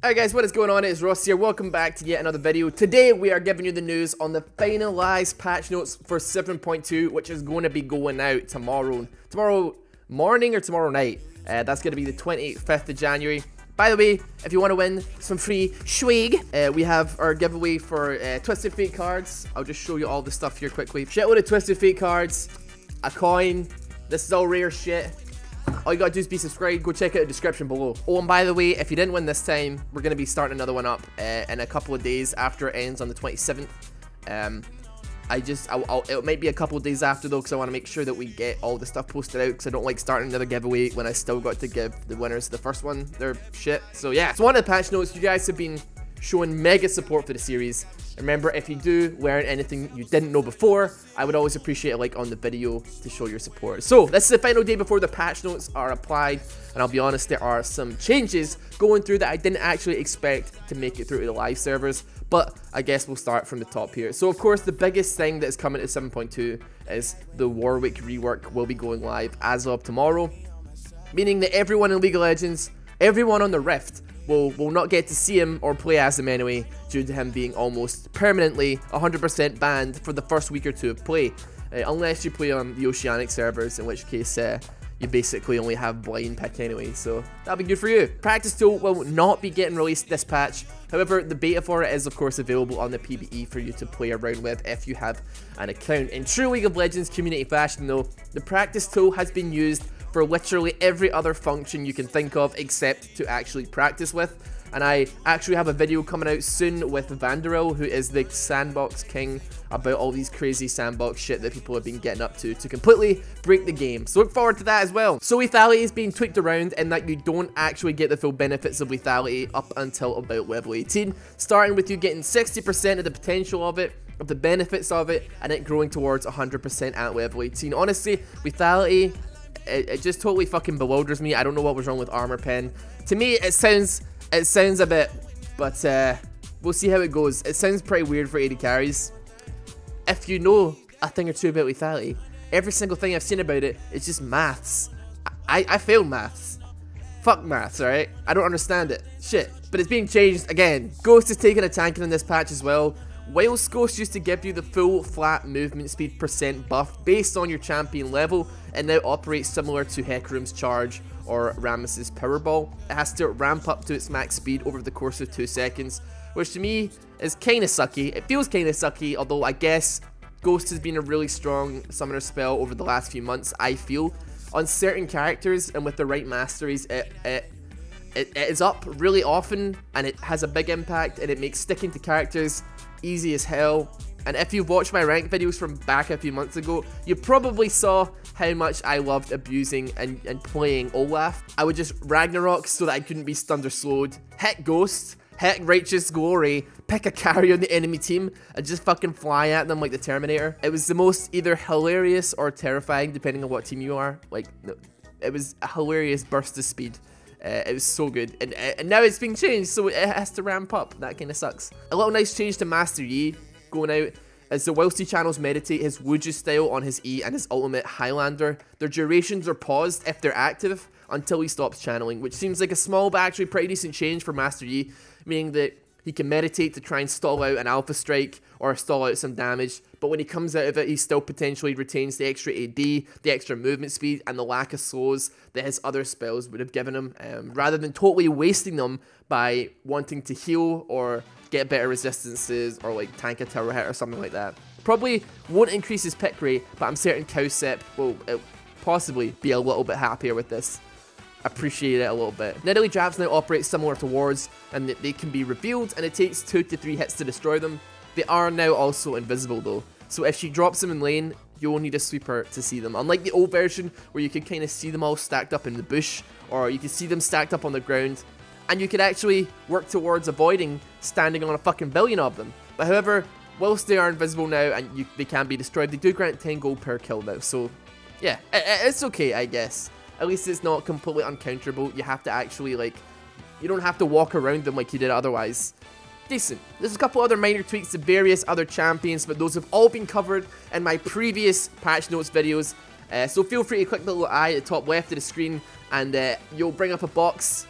Alright guys, what is going on? It's Ross here. Welcome back to yet another video. Today we are giving you the news on the finalized patch notes for 7.2, which is going to be going out tomorrow morning or tomorrow night. That's going to be the 25th of January. By the way, if you want to win some free swag, we have our giveaway for Twisted Fate cards. I'll just show you all the stuff here quickly. Shitload of Twisted Fate cards, a coin. This is all rare shit. All you gotta do is be subscribed. Go check out the description below. Oh, and by the way, if you didn't win this time, we're gonna be starting another one up in a couple of days after it ends on the 27th. It might be a couple of days after though, because I want to make sure that we get all the stuff posted out, because I don't like starting another giveaway when I still got to give the winners the first one their shit. So yeah, so on to the patch notes. You guys have been showing mega support for the series. Remember, if you do learn anything you didn't know before, I would always appreciate a like on the video to show your support. So, this is the final day before the patch notes are applied, and I'll be honest, there are some changes going through that I didn't actually expect to make it through to the live servers, but I guess we'll start from the top here. So, of course, the biggest thing that is coming to 7.2 is the Warwick rework will be going live as of tomorrow, meaning that everyone in League of Legends, everyone on the Rift, will not get to see him or play as him anyway, due to him being almost permanently 100% banned for the first week or two of play, unless you play on the Oceanic servers, in which case you basically only have blind pick anyway, so that'll be good for you. Practice tool will not be getting released this patch. However, the beta for it is of course available on the PvE for you to play around with if you have an account. In true League of Legends community fashion though, the practice tool has been used for literally every other function you can think of except to actually practice with. And I actually have a video coming out soon with Vanderil, who is the sandbox king, about all these crazy sandbox shit that people have been getting up to completely break the game. So look forward to that as well. So lethality is being tweaked around in that you don't actually get the full benefits of lethality up until about level 18, starting with you getting 60% of the potential of it, of the benefits of it, and it growing towards 100% at level 18. Honestly, lethality, it just totally fucking bewilders me. I don't know what was wrong with Armor Pen. To me, it sounds a bit, but we'll see how it goes. It sounds pretty weird for AD carries. If you know a thing or two about lethality, every single thing I've seen about it is just maths. I failed maths. Fuck maths, alright? I don't understand it. Shit. But it's being changed again. Ghost is taking a tanking in this patch as well. Whilst Ghost used to give you the full flat movement speed % buff based on your champion level, it now operates similar to Hecarim's charge or Rammus's powerball. It has to ramp up to its max speed over the course of 2 seconds, which to me is kinda sucky. It feels kinda sucky, although I guess Ghost has been a really strong summoner spell over the last few months, I feel. On certain characters and with the right masteries, it is up really often, and it has a big impact, and it makes sticking to characters easy as hell. And if you've watched my rank videos from back a few months ago, you probably saw how much I loved abusing and playing Olaf. I would just Ragnarok so that I couldn't be stunned or slowed, hit Ghost, hit Righteous Glory, pick a carry on the enemy team, and just fucking fly at them like the Terminator. It was the most either hilarious or terrifying, depending on what team you are. Like, it was a hilarious burst of speed. It was so good, and now it's being changed, so it has to ramp up. That kind of sucks. A little nice change to Master Yi going out is that whilst he channels Meditate, his Wuju style on his E and his ultimate Highlander, their durations are paused if they're active until he stops channeling, which seems like a small but actually pretty decent change for Master Yi, meaning that he can meditate to try and stall out an alpha strike or stall out some damage, but when he comes out of it, he still potentially retains the extra AD, the extra movement speed, and the lack of slows that his other spells would have given him, rather than totally wasting them by wanting to heal or get better resistances or like tank a tower hit or something like that. Probably won't increase his pick rate, but I'm certain Cowsep will possibly be a little bit happier with this. Appreciate it a little bit. Nidalee jabs now operate similar to wards, and they can be revealed, and it takes 2 to 3 hits to destroy them. They are now also invisible though, so if she drops them in lane, you'll need a sweeper to see them. Unlike the old version where you could kind of see them all stacked up in the bush, or you could see them stacked up on the ground, and you could actually work towards avoiding standing on a fucking billion of them. But however, whilst they are invisible now and they can be destroyed, they do grant 10 gold per kill now, so yeah, it's okay, I guess. At least it's not completely uncounterable. You have to actually, like, you don't have to walk around them like you did otherwise. Decent. There's a couple other minor tweaks to various other champions, but those have all been covered in my previous patch notes videos. So feel free to click the little eye at the top left of the screen, and you'll bring up a box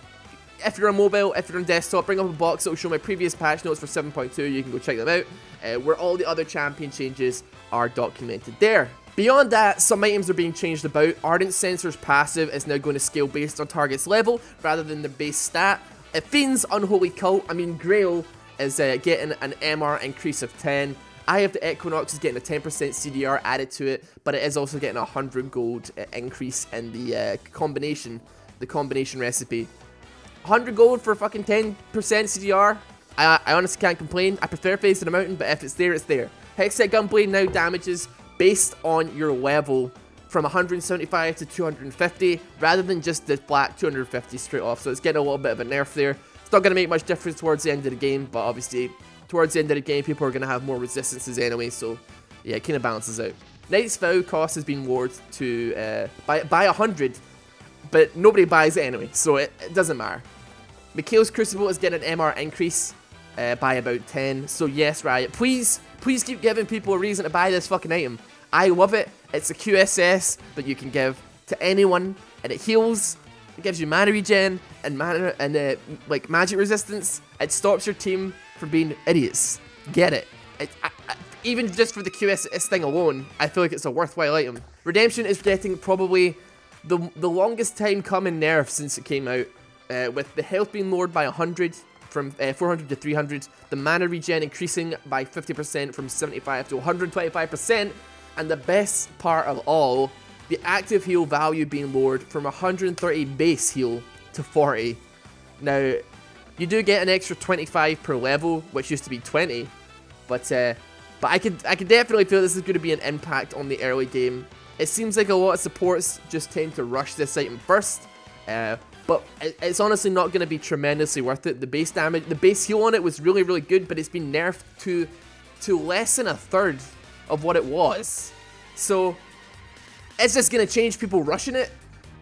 if you're on mobile, if you're on desktop, bring up a box that will show my previous patch notes for 7.2. You can go check them out, where all the other champion changes are documented there. Beyond that, some items are being changed about. Ardent Censor's passive is now going to scale based on target's level rather than the base stat. Fiend's Unholy Cult, Grail, is getting an MR increase of 10. Eye of the Equinox is getting a 10% CDR added to it, but it is also getting a 100 gold increase in the combination recipe. 100 gold for fucking 10% CDR. I honestly can't complain. I prefer Face of the Mountain, but if it's there, it's there. Hextech Gunblade now damages based on your level from 175 to 250 rather than just the flat 250 straight off, so it's getting a little bit of a nerf there. It's not going to make much difference towards the end of the game, but obviously towards the end of the game people are going to have more resistances anyway, so yeah, it kind of balances out. Knight's Vow cost has been lowered to by 100, but nobody buys it anyway, so it doesn't matter. Mikhail's Crucible is getting an MR increase by about 10, so yes, Riot, please keep giving people a reason to buy this fucking item. I love it. It's a QSS that you can give to anyone, and it heals. It gives you mana regen and like magic resistance. It stops your team from being idiots. Get it? Even just for the QSS thing alone, I feel like it's a worthwhile item. Redemption is getting probably the longest time coming nerf since it came out, with the health being lowered by 100 from 400 to 300, the mana regen increasing by 50% from 75 to 125%, and the best part of all, the active heal value being lowered from 130 base heal to 40. Now, you do get an extra 25 per level, which used to be 20, but I could definitely feel this is going to be an impact on the early game. It seems like a lot of supports just tend to rush this item first, but it's honestly not going to be tremendously worth it. The base damage, the base heal on it was really, really good, but it's been nerfed to less than a third of what it was. So, is this going to change people rushing it?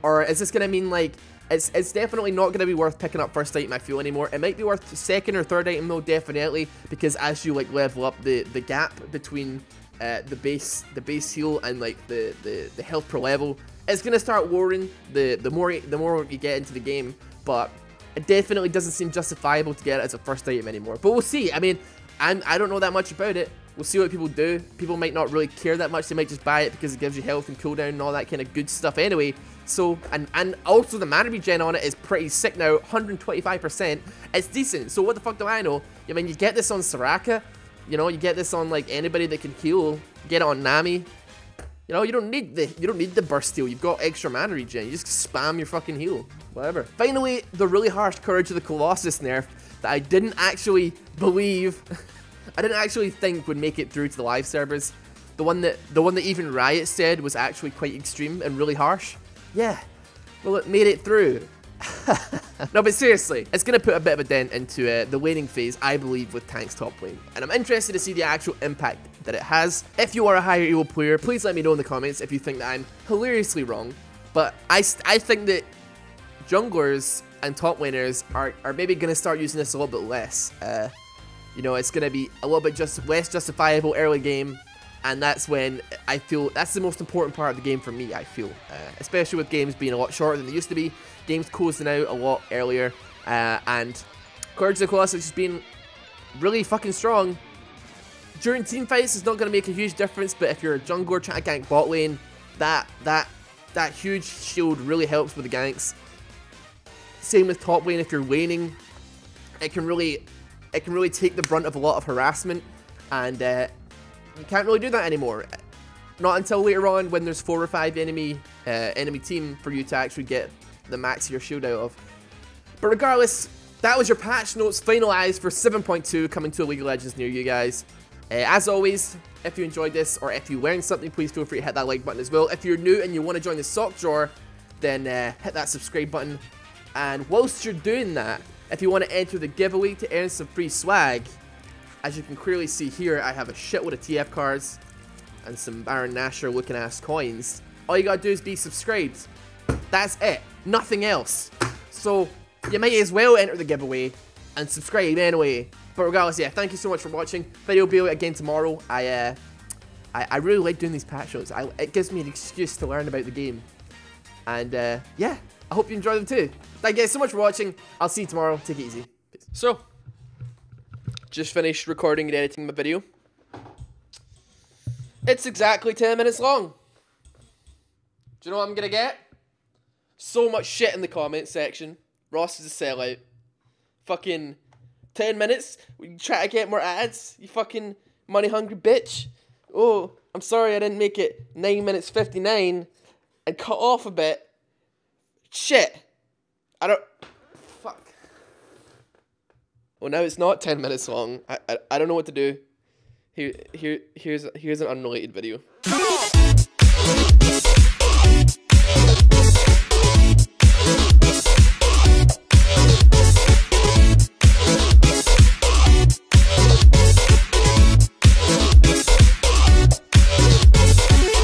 Or is this going to mean, like, it's definitely not going to be worth picking up first item, I feel, anymore. It might be worth second or third item, though, definitely, because as you, like, level up, the gap between the base heal and, like, the health per level, it's going to start lowering the more you get into the game, but it definitely doesn't seem justifiable to get it as a first item anymore. But we'll see. I mean, I don't know that much about it. We'll see what people do. People might not really care that much. They might just buy it because it gives you health and cooldown and all that kind of good stuff anyway. So, and also the mana regen on it is pretty sick now, 125%. It's decent. So what the fuck do I know? I mean, you get this on Soraka. You know, you get this on, like, anybody that can heal. You get it on Nami. You know, you don't need the burst heal. You've got extra mana regen. You just spam your fucking heal. Whatever. Finally, the really harsh Courage of the Colossus nerf that I didn't actually believe I didn't actually think would make it through to the live servers. The one that even Riot said was actually quite extreme and really harsh. Yeah, well, it made it through. No, but seriously, it's going to put a bit of a dent into the laning phase, I believe, with tanks top lane. And I'm interested to see the actual impact that it has. If you are a higher elo player, please let me know in the comments if you think that I'm hilariously wrong. But I think that junglers and top laners are maybe going to start using this a little bit less. You know, it's going to be a little bit less justifiable early game, and that's when I feel that's the most important part of the game for me, I feel. Especially with games being a lot shorter than they used to be, games closing out a lot earlier, and Courage of the Colossus just being really fucking strong. During team fights, it's not going to make a huge difference, but if you're a jungler trying to gank bot lane, that huge shield really helps with the ganks. Same with top lane, if you're laning, it can really take the brunt of a lot of harassment, and you can't really do that anymore. Not until later on when there's 4 or 5 enemy team for you to actually get the max of your shield out of. But regardless, that was your patch notes finalized for 7.2 coming to a League of Legends near you guys. As always, if you enjoyed this or if you learned something, please feel free to hit that like button as well. If you're new and you want to join the sock drawer, then hit that subscribe button. And whilst you're doing that, if you want to enter the giveaway to earn some free swag, as you can clearly see here, I have a shitload of TF cards and some Baron Nashor looking ass coins. All you gotta do is be subscribed. That's it. Nothing else. So you might as well enter the giveaway and subscribe anyway. But regardless, yeah, thank you so much for watching. Video will be out again tomorrow. I really like doing these patch notes. It gives me an excuse to learn about the game. And yeah, I hope you enjoy them too. Thank you guys so much for watching. I'll see you tomorrow. Take it easy. Peace. So, just finished recording and editing my video. It's exactly 10 minutes long. Do you know what I'm gonna get? So much shit in the comment section. Ross is a sellout. Fucking 10 minutes? You try to get more ads? You fucking money hungry bitch. Oh, I'm sorry I didn't make it 9 minutes 59 and cut off a bit. Shit. I don't... Fuck. Well, now it's not 10 minutes long. I don't know what to do. Here's an unrelated video.